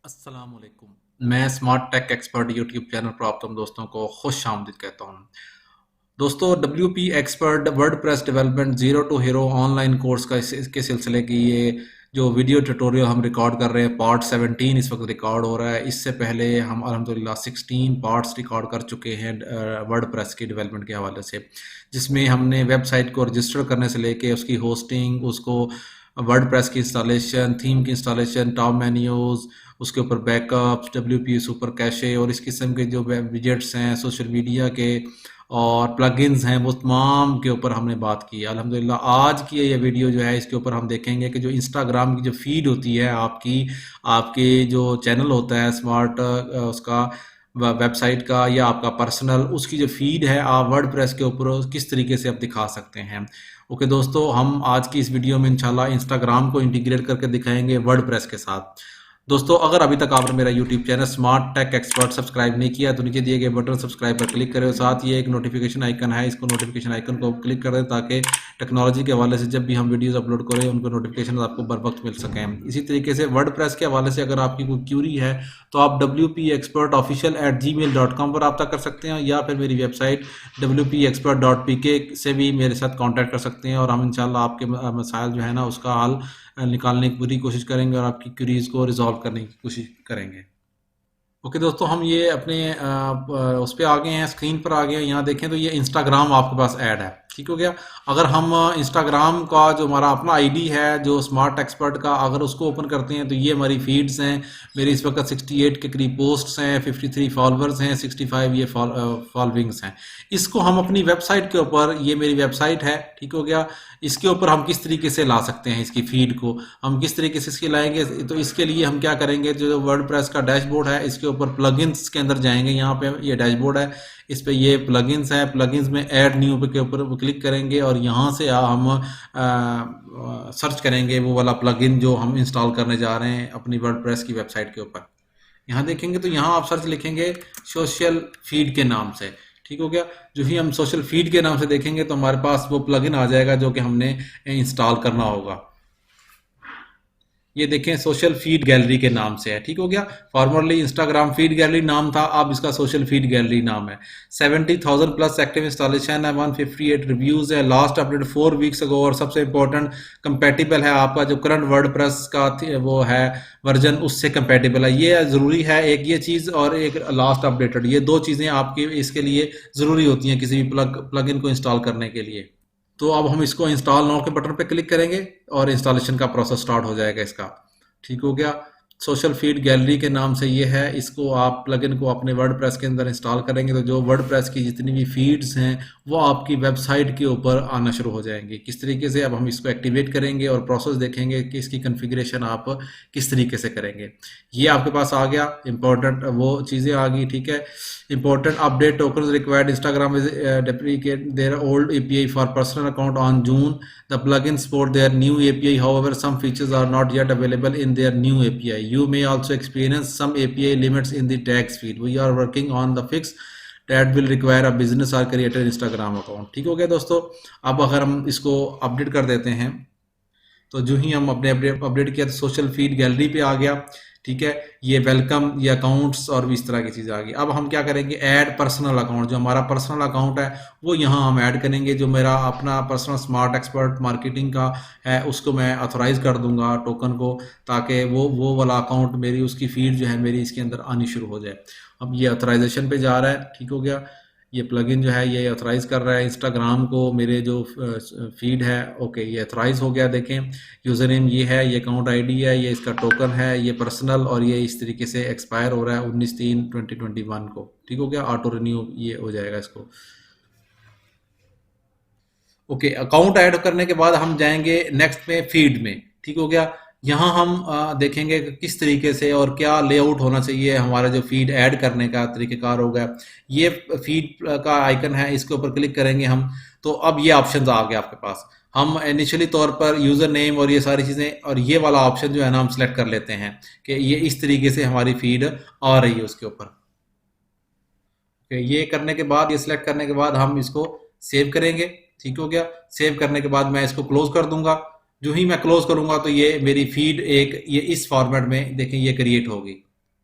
अस्सलामुअलैकुम। मैं smart tech expert YouTube channel पर आप तमाम दोस्तों को खुश आमदीद कहता हूँ। दोस्तों, WP expert WordPress development zero to hero online course का इसके सिलसिले की ये जो वीडियो ट्यूटोरियल हम रिकॉर्ड कर रहे हैं, पार्ट 17 इस वक्त रिकॉर्ड हो रहा है। इससे पहले हम अल्हम्दुलिल्लाह 16 पार्ट्स रिकॉर्ड कर चुके हैं वर्डप्रेस की डेवलपमेंट के हवाले से, जिसमें हमने वेबसाइट को रजिस्टर करने से लेके उसकी होस्टिंग, उसको वर्डप्रेस की इंस्टॉलेशन, थीम की इंस्टॉलेशन, टॉप मेन्यूज़, उसके ऊपर बैकअप्स, WP सुपर कैशे और इस किस्म के जो विजेट्स हैं सोशल मीडिया के और प्लगइन्स हैं, वो तमाम के ऊपर हमने बात की है। अल्हम्दुलिल्लाह आज की ये वीडियो जो है इसके ऊपर हम देखेंगे कि जो इंस्टाग्राम की जो फीड होती है आपकी, आपके जो चैनल होता है स्मार्ट उसका वेबसाइट का या आपका पर्सनल, उसकी जो फीड है आप वर्डप्रेस के ऊपर किस तरीके से आप दिखा सकते हैं। ओके दोस्तों, हम आज की इस वीडियो में इंशाल्लाह इंस्टाग्राम को इंटीग्रेट करके दिखाएंगे वर्डप्रेस के साथ। दोस्तों, अगर अभी तक आपने मेरा YouTube channel smart tech expert subscribe नहीं किया तो नीचे दिए गए बटन सब्सक्राइब पर क्लिक करें और साथ ही एक नोटिफिकेशन आइकन है, इसको नोटिफिकेशन आइकन को क्लिक कर दें ताकि टेक्नोलॉजी के हवाले से जब भी हम वीडियोस अपलोड करें उनको नोटिफिकेशन आपको बर वक्त मिल सकें। इसी तरीके से वर्डप्रेस के हवाले से अगर आपकी कोई क्यूरी है तो आप wpexpertofficial@gmail.com पर रब्ता कर सकते हैं या फिर मेरी वेबसाइट wpexpert.pk से भी मेरे साथ कॉन्टैक्ट कर सकते हैं और हम इंशाल्लाह आपके मसाइल जो है ना उसका हल निकालने की पूरी कोशिश करेंगे और आपकी क्वेरीज को रिजॉल्व करने की कोशिश करेंगे। ओके दोस्तों, हम ये अपने उस पे आ गए हैं, स्क्रीन पर आ गए हैं। यहाँ देखें तो ये इंस्टाग्राम आपके पास ऐड है, ठीक हो गया। अगर हम इंस्टाग्राम का जो हमारा अपना आईडी है जो स्मार्ट एक्सपर्ट का, अगर उसको ओपन करते हैं तो ये हमारी फीड्स हैं। मेरी इस वक्त 68 के करीब पोस्ट्स हैं, 53 फॉलोअर्स हैं, 65 ये फॉलोइंग्स हैं। इसको हम अपनी वेबसाइट के ऊपर, ये मेरी वेबसाइट है, ठीक हो गया, इसके ऊपर हम किस तरीके से ला सकते हैं, इसकी फीड को हम किस तरीके से इसकी लाएंगे। तो इसके लिए हम क्या करेंगे, जो वर्डप्रेस का डैशबोर्ड है इसके ऊपर प्लगइन्स के अंदर जाएंगे। यहाँ पे ये डैशबोर्ड है, इस पे ये प्लगइन्स है, प्लगइन्स में ऐड न्यू के ऊपर क्लिक करेंगे और यहाँ से हम सर्च करेंगे वो वाला प्लगइन जो हम इंस्टॉल करने जा रहे हैं अपनी वर्डप्रेस की वेबसाइट के ऊपर। यहाँ देखेंगे तो यहाँ आप सर्च लिखेंगे सोशल फीड के नाम से, ठीक हो गया। जो ही हम सोशल फीड के नाम से देखेंगे तो हमारे पास वो प्लगइन आ जाएगा जो कि हमने इंस्टॉल करना होगा। ये देखें सोशल फीड गैलरी के नाम से है, ठीक हो गया। फॉर्मरली इंस्टाग्राम फीड गैलरी नाम था, अब इसका सोशल फीड गैलरी नाम है। 70,000 प्लस एक्टिव इंस्टॉलेशन है, 158 रिव्यूज है, लास्ट अपडेट 4 वीक्स अगो और सबसे इंपॉर्टेंट कंपेटिबल है आपका जो करंट वर्डप्रेस का वो है वर्जन उससे कंपेटिबल है। ये ज़रूरी है, एक ये चीज़ और एक लास्ट अपडेटेड, ये दो चीज़ें आपकी इसके लिए ज़रूरी होती हैं किसी भी प्लगइन को इंस्टॉल करने के लिए। तो अब हम इसको इंस्टॉल नाउ के बटन पे क्लिक करेंगे और इंस्टॉलेशन का प्रोसेस स्टार्ट हो जाएगा इसका, ठीक हो गया। सोशल फीड गैलरी के नाम से ये है, इसको आप प्लगइन को अपने वर्डप्रेस के अंदर इंस्टॉल करेंगे तो जो वर्डप्रेस की जितनी भी फीड्स हैं वो आपकी वेबसाइट के ऊपर आना शुरू हो जाएंगी। किस तरीके से अब हम इसको एक्टिवेट करेंगे और प्रोसेस देखेंगे कि इसकी कन्फिग्रेशन आप किस तरीके से करेंगे। ये आपके पास आ गया, इंपॉर्टेंट वो चीज़ें आ गई, ठीक है। Important update tokens required. Instagram is deprecate their old API for personal account on June. The plugin support their new API. However, some features are not yet available in their new API. You may also experience some API limits in the tags feed. We are working on the fix that will require a business or creator Instagram account. ठीक हो गया दोस्तों। अब अगर हम इसको update कर देते हैं तो जो ही हम अपने अपडेट किया तो सोशल फीड गैलरी पे आ गया, ठीक है। ये वेलकम, ये अकाउंट्स और भी इस तरह की चीज़ें आ गई। अब हम क्या करेंगे, ऐड पर्सनल अकाउंट, जो हमारा पर्सनल अकाउंट है वो यहाँ हम ऐड करेंगे। जो मेरा अपना पर्सनल स्मार्ट एक्सपर्ट मार्केटिंग का है उसको मैं ऑथोराइज कर दूंगा टोकन को, ताकि वो वाला अकाउंट मेरी उसकी फीड जो है मेरी इसके अंदर आनी शुरू हो जाए। अब ये ऑथराइजेशन पे जा रहा है, ठीक हो गया। ये प्लगइन जो है ये ऑथराइज कर रहा है इंस्टाग्राम को मेरे जो फीड है। ओके, ये ऑथराइज हो गया। देखें यूज़र नेम ये है, ये अकाउंट आईडी है, ये इसका टोकन है, ये पर्सनल, और ये इस तरीके से एक्सपायर हो रहा है 19/3/2021 को, ठीक हो गया। ऑटो रिन्यू ये हो जाएगा इसको। ओके, अकाउंट ऐड करने के बाद हम जाएंगे नेक्स्ट में फीड में, ठीक हो गया। यहाँ हम देखेंगे कि किस तरीके से और क्या लेआउट होना चाहिए, हमारा जो फीड ऐड करने का तरीक़ेकार होगा। ये फीड का आइकन है, इसके ऊपर क्लिक करेंगे हम तो अब ये ऑप्शंस आ गए आपके पास। हम इनिशियली तौर पर यूज़र नेम और ये सारी चीज़ें और ये वाला ऑप्शन जो है ना हम सेलेक्ट कर लेते हैं कि ये इस तरीके से हमारी फीड आ रही है उसके ऊपर। ये करने के बाद, ये सिलेक्ट करने के बाद हम इसको सेव करेंगे, ठीक हो गया। सेव करने के बाद मैं इसको क्लोज कर दूंगा। जो ही मैं क्लोज करूंगा तो ये मेरी फीड एक ये इस फॉर्मेट में देखें ये क्रिएट होगी,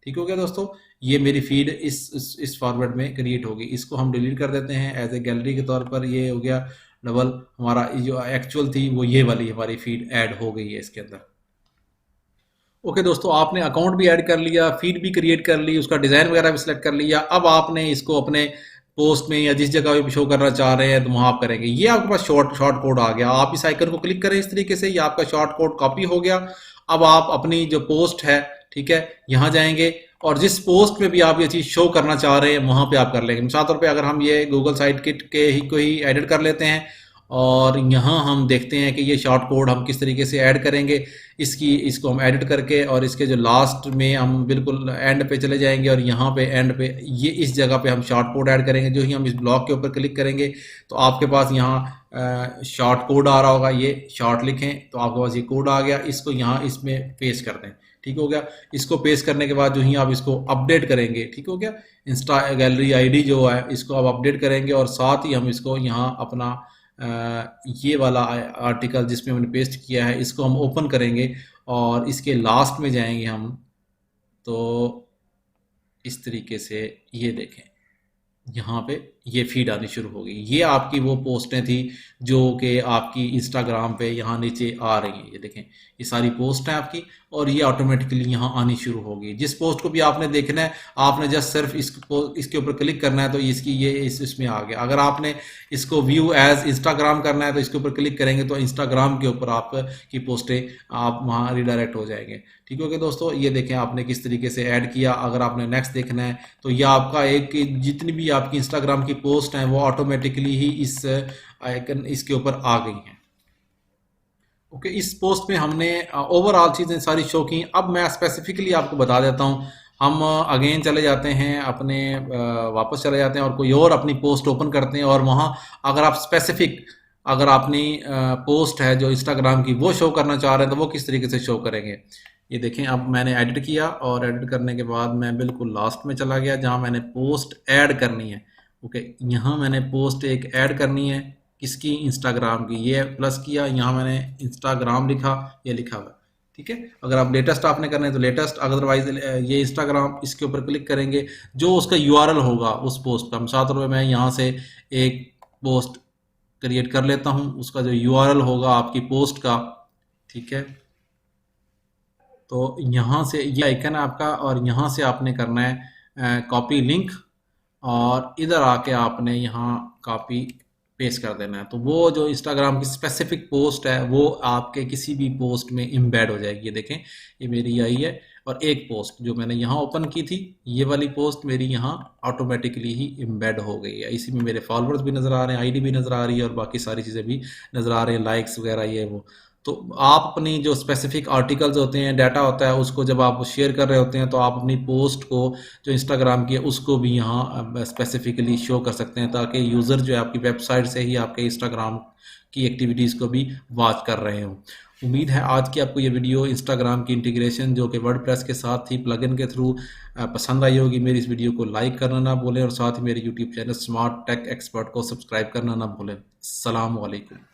ठीक हो गया दोस्तों, ये मेरी फीड इस फॉर्मेट में क्रिएट होगी। इसको हम डिलीट कर देते हैं एज ए गैलरी के तौर पर। ये हो गया डबल, हमारा जो एक्चुअल थी वो ये वाली हमारी फीड ऐड हो गई है इसके अंदर। ओके दोस्तों, आपने अकाउंट भी ऐड कर लिया, फीड भी क्रिएट कर ली, उसका डिज़ाइन वगैरह भी सिलेक्ट कर लिया। अब आपने इसको अपने पोस्ट में या जिस जगह भी शो करना चाह रहे हैं तो वहाँ आप करेंगे। ये आपके पास शॉर्ट कोड आ गया। आप इस आइकन को क्लिक करें इस तरीके से, ये आपका शॉर्ट कोड कॉपी हो गया। अब आप अपनी जो पोस्ट है, ठीक है, यहाँ जाएंगे और जिस पोस्ट में भी आप ये चीज़ शो करना चाह रहे हैं वहाँ पे आप कर लेंगे। मिसाल तौर पे अगर हम ये गूगल साइट किट के ही को ही एडिट कर लेते हैं और यहाँ हम देखते हैं कि ये शॉर्ट कोड हम किस तरीके से ऐड करेंगे। इसको हम एडिट करके और इसके जो लास्ट में हम बिल्कुल एंड पे चले जाएंगे और यहाँ पे एंड पे ये इस जगह पे हम शॉर्ट कोड ऐड करेंगे। जो ही हम इस ब्लॉक के ऊपर क्लिक करेंगे तो आपके पास यहाँ शॉर्ट कोड आ रहा होगा, ये शॉर्ट लिखें तो आपके पास ये कोड आ गया। इसको यहाँ इसमें पेस्ट कर दें, ठीक हो गया। इसको पेस्ट करने के बाद जो ही आप इसको अपडेट करेंगे, ठीक हो गया, इंस्टा गैलरी आईडी जो है इसको आप अपडेट करेंगे और साथ ही हम इसको यहाँ अपना ये वाला आर्टिकल जिसमें हमने पेस्ट किया है इसको हम ओपन करेंगे और इसके लास्ट में जाएंगे हम। तो इस तरीके से ये देखें, यहाँ पे ये फीड आनी शुरू हो गई। ये आपकी वो पोस्टें थी जो कि आपकी इंस्टाग्राम पे यहाँ नीचे आ रही हैं। ये देखें, ये सारी पोस्ट हैं आपकी और ये ऑटोमेटिकली यहाँ आनी शुरू हो गई। जिस पोस्ट को भी आपने देखना है आपने जस्ट सिर्फ इसके ऊपर क्लिक करना है तो इसकी ये इसमें आ गया। अगर आपने इसको व्यू एज इंस्टाग्राम करना है तो इसके ऊपर क्लिक करेंगे तो इंस्टाग्राम के ऊपर आपकी पोस्टें आप वहाँ रिडायरेक्ट हो जाएंगे। ठीक हो गया दोस्तों, ये देखें आपने किस तरीके से ऐड किया। अगर आपने नेक्स्ट देखना है तो ये आपका एक जितनी भी आपकी इंस्टाग्राम की पोस्ट हैं वो ऑटोमेटिकली ही इस आइकन इसके ऊपर आ गई हैं। ओके, इस पोस्ट में हमने ओवरऑल चीज़ें सारी शो की। अब मैं स्पेसिफिकली आपको बता देता हूँ। हम अगेन चले जाते हैं अपने वापस चले जाते हैं और कोई और अपनी पोस्ट ओपन करते हैं और वहाँ अगर आप स्पेसिफिक अगर अपनी पोस्ट है जो इंस्टाग्राम की वो शो करना चाह रहे हैं तो वो किस तरीके से शो करेंगे। ये देखें, अब मैंने एडिट किया और एडिट करने के बाद मैं बिल्कुल लास्ट में चला गया जहाँ मैंने पोस्ट ऐड करनी है। ओके, यहाँ मैंने पोस्ट एक ऐड करनी है किसकी, इंस्टाग्राम की। ये प्लस किया, यहाँ मैंने इंस्टाग्राम लिखा, ये लिखा हुआ, ठीक है। अगर आप लेटेस्ट आपने करना है तो लेटेस्ट, अदरवाइज ये इंस्टाग्राम इसके ऊपर क्लिक करेंगे जो उसका यूआरएल होगा उस पोस्ट का। मिसाल तौर पर मैं यहाँ से एक पोस्ट क्रिएट कर लेता हूँ, उसका जो यूआरएल होगा आपकी पोस्ट का, ठीक है। तो यहाँ से ये आइकन है आपका और यहाँ से आपने करना है कॉपी लिंक और इधर आके आपने यहाँ कॉपी पेस्ट कर देना है। तो वो जो इंस्टाग्राम की स्पेसिफिक पोस्ट है वो आपके किसी भी पोस्ट में एम्बेड हो जाएगी। ये देखें, ये मेरी आई है और एक पोस्ट जो मैंने यहाँ ओपन की थी ये वाली पोस्ट मेरी यहाँ ऑटोमेटिकली ही एम्बेड हो गई है। इसी में मेरे फॉलोअर्स भी नज़र आ रहे हैं, आईडी भी नज़र आ रही है और बाकी सारी चीज़ें भी नज़र आ रही हैं, लाइक्स वगैरह ये वो। तो आप अपनी जो स्पेसिफिक आर्टिकल्स होते हैं, डाटा होता है, उसको जब आप शेयर कर रहे होते हैं तो आप अपनी पोस्ट को जो इंस्टाग्राम की है उसको भी यहाँ स्पेसिफिकली शो कर सकते हैं ताकि यूज़र जो है आपकी वेबसाइट से ही आपके इंस्टाग्राम की एक्टिविटीज़ को भी वॉच कर रहे हों। उम्मीद है आज की आपको ये वीडियो इंस्टाग्राम की इंटीग्रेशन जो कि वर्डप्रेस के साथ ही प्लगइन के थ्रू पसंद आई होगी। मेरी इस वीडियो को लाइक करना ना भूलें और साथ ही मेरे YouTube channel smart tech expert को सब्सक्राइब करना ना भूलें। अस्सलाम वालेकुम।